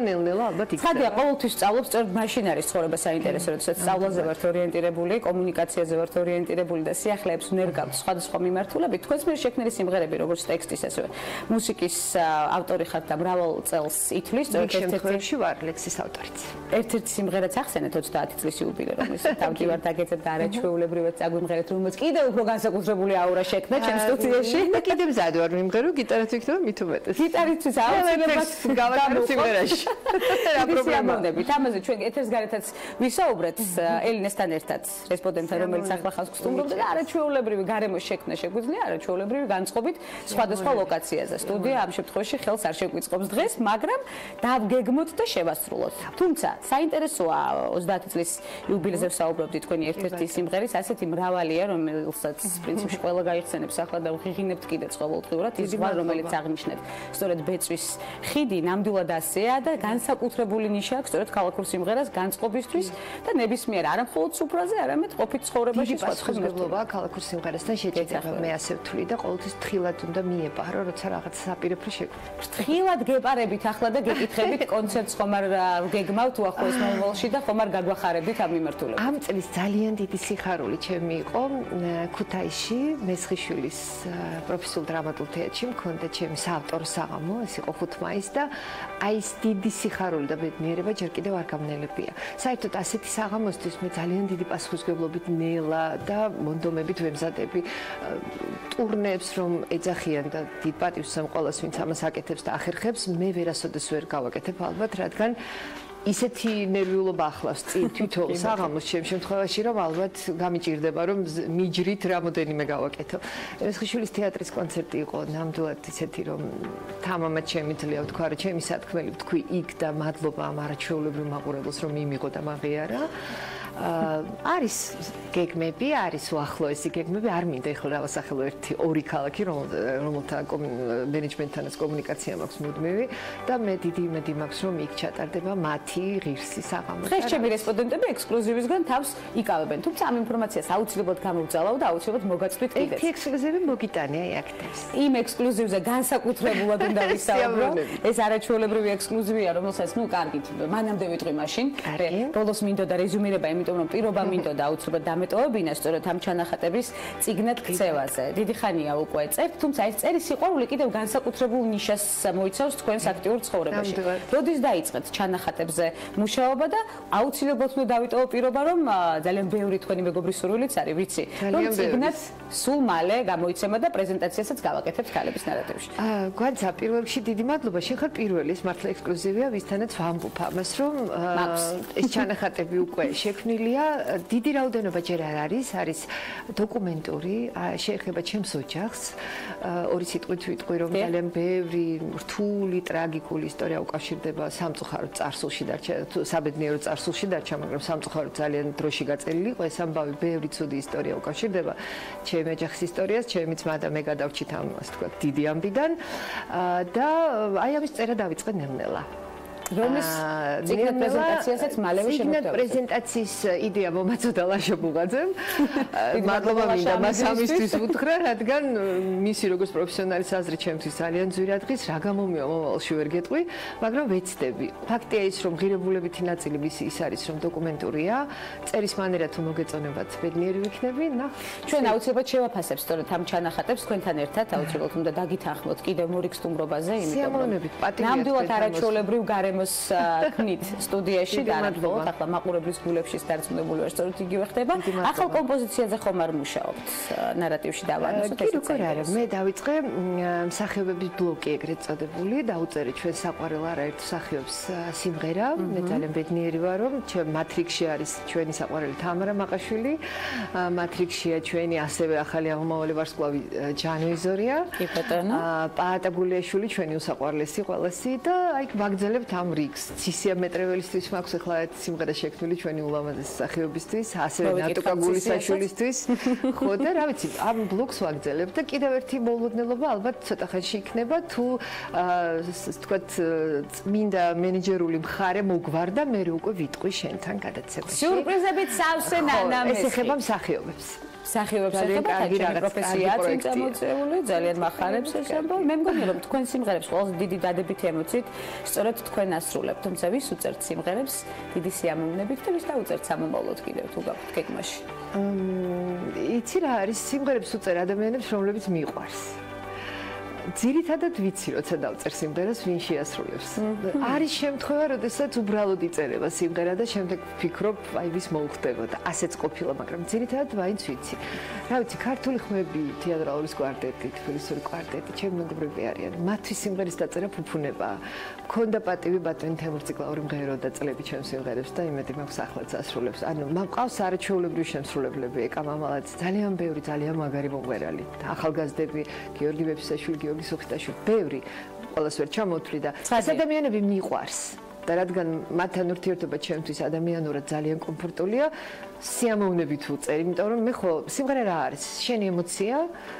ალბათ იქნება. ხადია ყოველთვის სწავლობ, სწორედ მაშინ არის ცხოვრება საინტერესო, როდესაც სწავლაზე ვართ ორიენტირებული, კომუნიკაციაზე ვართ ორიენტირებული და სიახლეებს ვნერგავთ სხვადასხვა მიმართულებით. თქვენს მიერ შექმნილი სიმღერები, როგორც ტექსტის, ასევე მუსიკის ავტორი ხართ და მრავალ წელს ითვლის, სწორედ ერთ-ერთი ვარ ლექსის ავტორიც. ერთ-ერთი სიმღერაც ახსენეთ 30 წლის იუბილე, რომელიც თავდივარ დაგეცეთ და არაჩვეულებრივ წაგვიმღერეთ, რომელიც კიდევ უფრო განსაკუთრებული აურა შექმნა ჩემს სტუდიაში. და კიდევ მზად ვარ მიმღერო, გიტარაც ვიქნება მით უმეტეს. გიტარისთვის აუცილებლად გავაკეთე სიმღერაში. რა პრობლემაა? ამაზე ჩვენ ეთერს გარეთაც ვისაუბრეთ ელენესთან ერთად, რესპონდენტთან, რომელიც ახლა ხალხს სტუმრობდა და არაჩვეულებრივი გარემოს შექმნა შეგვიძლია, არაჩვეულებრივი განწყობით სხვადასხვა ლოკაციაზე. სტუდია ამ შემთხვევაში ხელს არ შეგვიწყობს დღეს, მაგრამ დავგეგმოთ და შევასრულოთ. თუმცა საინტერესოა 30 წლის იუბილეზე ვსაუბრობდი თქვენი ერთ-ერთი სიმღერის, ასეთი მრავალია, რომელსაც პრინციპში ყველა გაიხსენებს ახლა და ვღიღინებთ კიდეც ყოველდღიურად ის ზღვა, რომელიც აღნიშნეთ. სწორედ ბეწვის ხიდი ნამდვილად ასეა და განსაკუთრებული ნიშა აქვს სწორედ ქალაქურ სიმღერას განწყობისთვის და ნებისმიერ არა მხოლოდ სუფრაზე, არამედ ყოფით ცხოვრებაში სხვადასხვა მიღებაა ქალაქურ სიმღერასთან შეჭედება. მე ასე ვთვლი და ყოველთვის თხილად უნდა მიეპარო, როცა რაღაც საპირეფრო შეგვიძლია. თხილად გეპარებით ახლა და გეკითხებით კონცერტს ხომ არ გეგმავთ უახლოეს მომავალში და ხომ არ გაგვახარებდით ამ მიმართულებით? ამ წლის ძალიან დიდი სიხარული ჩემი იყო ქუთაისში მესხიშვილის პროფესიულ დრამატულ თეატრში მქონდა ჩემი საავტორო საღამო, ეს იყო 5 მაისს და აი ეს დიდი სიხარული და ბედნიერება ჯერ კიდევ არ გამნელებია. საერთოდ ასეთი საღამოსთვის მე ძალიან დიდი პასუხისმგებლობით ნელა და მონდომებით ვემზადები ტურნეებს რომ ეძახიან და დიდ პატივს ამ ყველას ვინც ამას აკეთებს და ახერხებს, მე ვერასოდეს ვერ გავაკეთებ ალბათ, რადგან ისეთი ნერვიულობა ახლავს წინ თვითონ საღამოს ჩემ შემთხვევაში რომ ალბათ გამიჭირდება რომ მიჯრით რამოდენიმე გავაკეთო. მესხიშვილის თეატრის კონცერტი იყო ნამდვილად ისეთი რომ თამამად შემიძლია ვთქვა რომ ჩემი სათქმელი ვთქვი იქ და მადლობა ამ არაჩვეულებრივ მაყურებელს რომ მიიღო და მაღიარა. არის გეგმები, არის უახლოესი გეგმები, არ მინდა ეხლა დავასახელო ერთი ორი ქალაქი, რომელთა მენეჯმენტთანაც კომუნიკაცია მაქვს მუდმივი და მე დიდი იმედი მაქვს, რომ იქ ჩატარდება მათი ღირსი საღამო. დღეს ჩემი რესპონდენტები ექსკლუზივისგან თავს იკავებენ, თუმცა ამ ინფორმაციას აუცილებლად გამოვძალავ და აუცილებლად მოგაწვით კიდეც. ერთი ექსკლუზივი მოგიტანია აქეთებს. იმ ექსკლუზივზე განსაკუთრებულად უნდა ვისაუბრო. ეს არაჩვეულებრივი ექსკლუზივია, რომელსაც ნუ კარგით, მანამდე ვიტყვი მაშინ. ბოლოს მინდოდა რეზუმირება, იმიტომ რომ პირობა მინდოდა აუცილებლად დამეტოვებინა სწორედ ამ ჩანახატების წიგნად ქცევაზე. დიდი ხანია უკვე წერთ, თუმცა ეს წერის სიყვარული კიდევ განსაკუთრებულ ნიშას მოიცავს თქვენს აქტიურ ცხოვრებაში. როდის დაიწყეთ ჩანახატებზე მუშაობა და აუცილებლად უნდა დავიტოვო პირობა, რომ ძალიან ბევრი თქვენი მეგობრის სურვილიც არის, ვიცი, რომ წიგნად სულ მალე გამოიცემა და პრეზენტაციასაც გავაკეთებთ ქალების ნარატივში. გვანცა პირველ რიგში დიდი მადლობა, შენ ხარ პირველი, ეს მართლა ექსკლუზივია, ვისთანაც ვამბობ ამას, რომ ეს ჩანახატები უკვე შექმნილია. დიდი რაოდენობა ჯერ არ არის დოკუმენტური, შეეხება ჩემს ოჯახს. ორი სიტყვით ვიტყვი, რომ ძალიან ბევრი რთული, ტრაგიკული ისტორია უკავშირდება სამწუხაროდ წარსულში დარჩა, საბედნიერო წარსულში დარჩა, მაგრამ სამწუხაროდ ძალიან დროში გაწერილი იყო ეს ამბავი, ბევრი ცუდი ისტორია უკავშირდება ჩემი ოჯახის ისტორიას, ჩემი ძმა და მე გადავჭით ამ, ასე ვთქვათ, დიდი ამბიდან და აი ამის წერა დავიწყე ნელ-ნელა. რომის ციგნად პრეზენტაციასაც მალევე ციგნად პრეზენტაციის იდეა მომაწოდა ლაშა ბუღაძემ. მადლობა მინდა მას ამისთვის უთხრა, რადგან მისი როგორც პროფესიონალის აზრი ჩემთვის ძალიან ძვირადღის, რა გამომივა მომავალში ვერ გეტყვი, მაგრამ ვეცდები. ფაქტია ის, რომ ღირებულებითი ნაწილი მისი ის არის, რომ დოკუმენტურია, წერის მანერა თუ მოგეწონებათ, ბედნიერი ვიქნები. ჩვენ აუცილებლად შევაფასებთ სწორედ ამ ჩანახატებს თქვენთან ერთად, აუცილებლად უნდა დაგითანხმოთ კიდევ მორიგ სტუმრობაზე, იმიტომ რომ ნამდვილად არაჩვეულებრივ გარემოს ქმნით სტუდიაში და არამხოლოდ ახლა მაყურებლის გულებში დარწმუნებული ვარ, სწორედ იგივე ხდება. ახალ კომპოზიციაზე ხომ არ მუშაობთ ნარატივში დავანებოთ ესეც არა. მე დავიწყე მსახიობების ბლოკი ეგრეთ წოდებული, დაუწერე ჩვენ საყვარელ არაერთ მსახიობს სიმღერა. მე ძალიან ბედნიერი ვარ, რომ მატრიქსში არის ჩვენი საყვარელი თამარა მაყაშვილი, მატრიქსშია ჩვენი ასევე ახალი აღმავალი ვარსკვლავი ჯანუიზორია. კი ბატონო. პაატა გულიაშვილი ჩვენი უსაყვარლესი ყველასი და აი ვაგრძელებთ ამ რიგს. ცისია მეტრეველისთვის მაქვს ახლა ერთ სიმღერა შექმნილი ჩვენი ულამაზესი მსახიობისთვის, ასევე ნატუკა გულისაშვილისთვის. ხო და რა ვიცი, ამ ბლოკს ვაგრძელებთ და კიდევ ერთი მოულოდნელობა ალბათ ცოტა ხანში იქნება, თუ თქვათ წმინდა მენეჯერული მხარე მოგვარდა, მე უკვე ვიტყვი შენთან გადაცემაში. სიურპრიზებით სავსე ნანა მესხი. ეს ეხება მსახიობებს. მსახიობებს ეხება ჩვენი პროფესიაა წამოწეული, ძალიან მახარებს ეს ამბავი. მე მგონია რომ თქვენ სიმღერებს ყველაზე დიდი დადებითი ემოციით სწორედ თქვენ ასრულებთ, თუმცა ვის უწერთ სიმღერებს დიდი სიამოვნებით და ვის დაუწერთ სამომავლოდ კიდევ თუ გაქვთ გეგმაში. იცი რა არის, სიმღერებს უწერ ადამიანებს, რომლებიც მიყვარს. ძირითადად ვიცი, როცა დავწერ სიმღერას, ვინ შეასრულებს. არის შემთხვევა, როდესაც უბრალოდ იწერება სიმღერა და შემდეგ ვფიქრობ, აი ვის მოუხდება და ასეც ყოფილა, მაგრამ ძირითადად მაინც ვიცი. რა ვიცი, ქართული ხმები, თეატრალური კვარტეტი, თბილისური კვარტეტი, ჩემი მეგობრები არიან. მათთვის სიმღერის დაწერა ფუფუნებაა. მქონდა პატივი ბატონი თემურ ციკლაური მღეროდა წლები ჩემს სიმღერებს და იმედი მაქვს ახლაც ასრულებს. ანუ მყავს არაჩვეულებრივი შემსრულებლები, ეკა მამალაც, ძალიან ბევრი, ძალიან მაგარი მომღერალი. ახალგაზრდები, გიორგი ვეფისაშვილი, გიორგი სუხიტაშვილი, ბევრი, ყველას ვერ ჩამოთვლი და ეს ადამიანები მიყვარს. და რადგან მათთან ურთიერთობა ჩემთვის ადამიანურად ძალიან კომფორტულია, სიამოვნებით უწერ, იმიტომ რომ მე ხო სიმღერა რა არის? შენი ემოცია,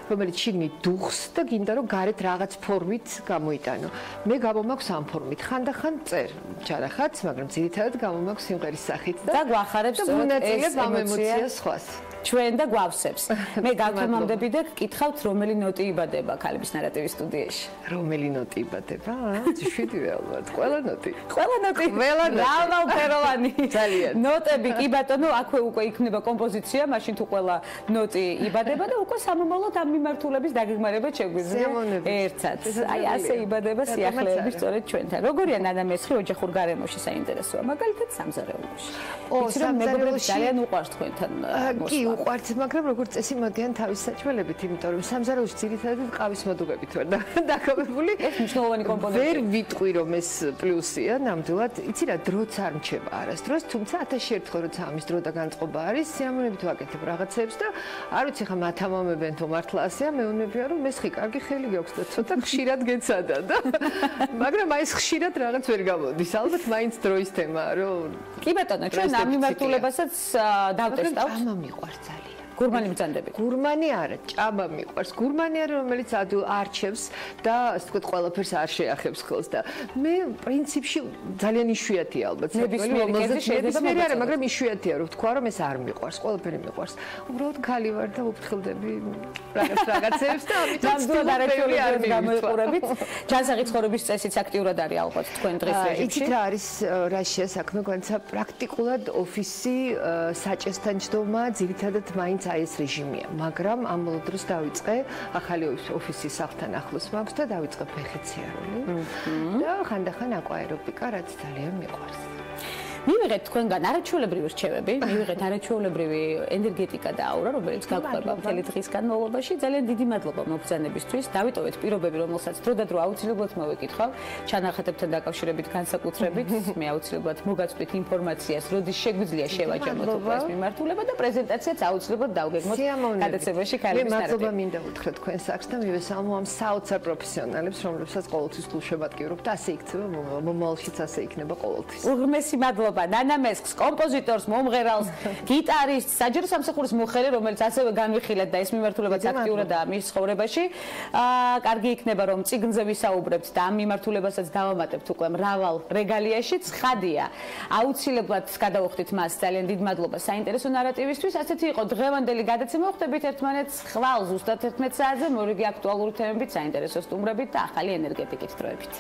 რომელიც შიგნით დუხს და გინდა რომ გარეთ რაღაც ფორმით გამოიტანო. მე გამომაქვს ამ ფორმით, ხანდახან წერ ჩანახატს, მაგრამ ძირითადად გამომაქვს სიმღერის სახით და გვახარებს ეს ემოცია სხვას. ჩვენ და გვავსებს. მე გავთამამდები და გკითხავთ, რომელი ნოტი იბადება ქალების ნარატივის სტუდიაში. რომელი ნოტი იბადება? 7-ვე ალბათ. ყველა ნოტი. ყველა ნოტი. მრავალფეროვანი. ძალიან. ნოტები კი ბატონო, აქვე უკვე იქნება კომპოზიცია, მაშინ თუ ყველა ნოტი იბადება და უკვე სამომავლოდ ამ მიმართულების დაგეგმარება შეგვიძლია ერთად. აი ასე იბადება სიახლეები სწორედ ჩვენთან. როგორია ნანა მესხი ოჯახურ გარემოში საინტერესოა, მაგალითად სამზარეულოში. ვიცი რომ მეგობრებს ძალიან უყვარს თქვენთან მოსვლა. უყვართ, მაგრამ როგორც წესი მოდიან თავის საჭმელებით, იმიტომ რომ სამზარეულოში ძირითადად ყავის მოდუღებით ვარ დაკავებული. ეს მნიშვნელოვანი კომპონენტია. ვერ ვიტყვი რომ ეს პლუსია, ნამდვილად, იცი რა, დროც არ მრჩება არასდროს, თუმცა 1000 ერთხელ როცა ამის დრო და განწყობა არის, სიამოვნებით ვაკეთებ რაღაცებს და არ ვიცი ხა მათამამებენ თუ მართლა ასეა, მეუბნებიან რომ მესხი კარგი ხელი გაქვს და ცოტა ხშირად გეცადა და მაგრამ აი ეს ხშირად რაღაც ვერ გამოდის. ალბათ მაინც დროის თემაა, რომ კი ბატონო, ჩვენ ამ მიმართულებასაც დავტესტავთ. ამა მიყვარს ძალიან. გურმანი ბრძანდებით. გურმანი არა, ჭაბა მიყვარს. გურმანი არა, რომელიც ადვილ არჩევს და ასე ვთქვათ, ყველაფერს არ შეახებს ხელს და მე პრინციპში ძალიან იშვიათია ალბათ. ნებისმიერი არა, მაგრამ იშვიათია რომ ვთქვა, რომ ეს არ მიყვარს, ყველაფერი მიყვარს. უბრალოდ ქალი ვარ და უფრთხილდები რაღაცებს და ამიტომ ნამდვილად არ გამოიყურებით. ჯანსაღი ცხოვრების წესიც აქტიურად არის ალბათ თქვენ დღეს რეჟიმში. იცით რა არის რაშია საქმე, განსა პრაქტიკულად ოფისი საჭესთან ჯდომა, ძირითადად მაინც აი ეს რეჟიმია, მაგრამ ამ ბოლო დროს დავიწყე ახალი ოფისის სახლთან ახლოს მაქვს და დავიწყე ფეხეციარული და ხანდახან აკვაერობიკა, რაც ძალიან მიყვარს. მივიღეთ თქვენგან არაჩვეულებრივი რჩევები, მივიღეთ არაჩვეულებრივი ენერგეტიკა და აურა, რომელიც გაგვხდება მთელი დღის განმავლობაში. ძალიან დიდი მადლობა მობრძანებისთვის. დავიტოვეთ პირობები, რომელსაც დროდადრო აუცილებლად მოვეკითხავ, ჩანახატებთან დაკავშირებით განსაკუთრებით. მე აუცილებლად მოგაწვდით ინფორმაციას, როდის შეგვიძლია შევაჯამოთ ეს მიმართულება და პრეზენტაციაც აუცილებლად დავგეგმოთ გადაცემაში ქალების ნარატივი. მე მადლობა მინდა უთხრა თქვენ საქმს და მივესალმო ამ საოცარ პროფესიონალებს, რომლებსაც ყოველთვის გულშემატკივრობ და ასე იქნება მომავალშიც ასე იქნება ყოველთვის. უღრმესი მადლობა მადლობა ნანა მესხს, კომპოზიტორს, მომღერალს, გიტარისტს, საჯარო სამსახურის მოხელე, რომელიც ასევე განვიხილეთ და ეს მიმართულებაც აქტიურადაა მის ცხოვრებაში. კარგი იქნება რომ წიგნზე ვისაუბრებთ და ამ მიმართულებასაც დავამატებთ უკვე მრავალ რეგალიაში. ცხადია, აუცილებლად გადავუხდით მას. ძალიან დიდ მადლობა საინტერესო ნარატივისთვის. ასეთი იყო დღევანდელი გადაცემა. ვხვდებით ერთმანეთს ხვალ ზუსტად 11 საათზე მორიგი აქტუალური თემებით, საინტერესო სტუმრებით და ახალი ენერგეტიკით დროებით.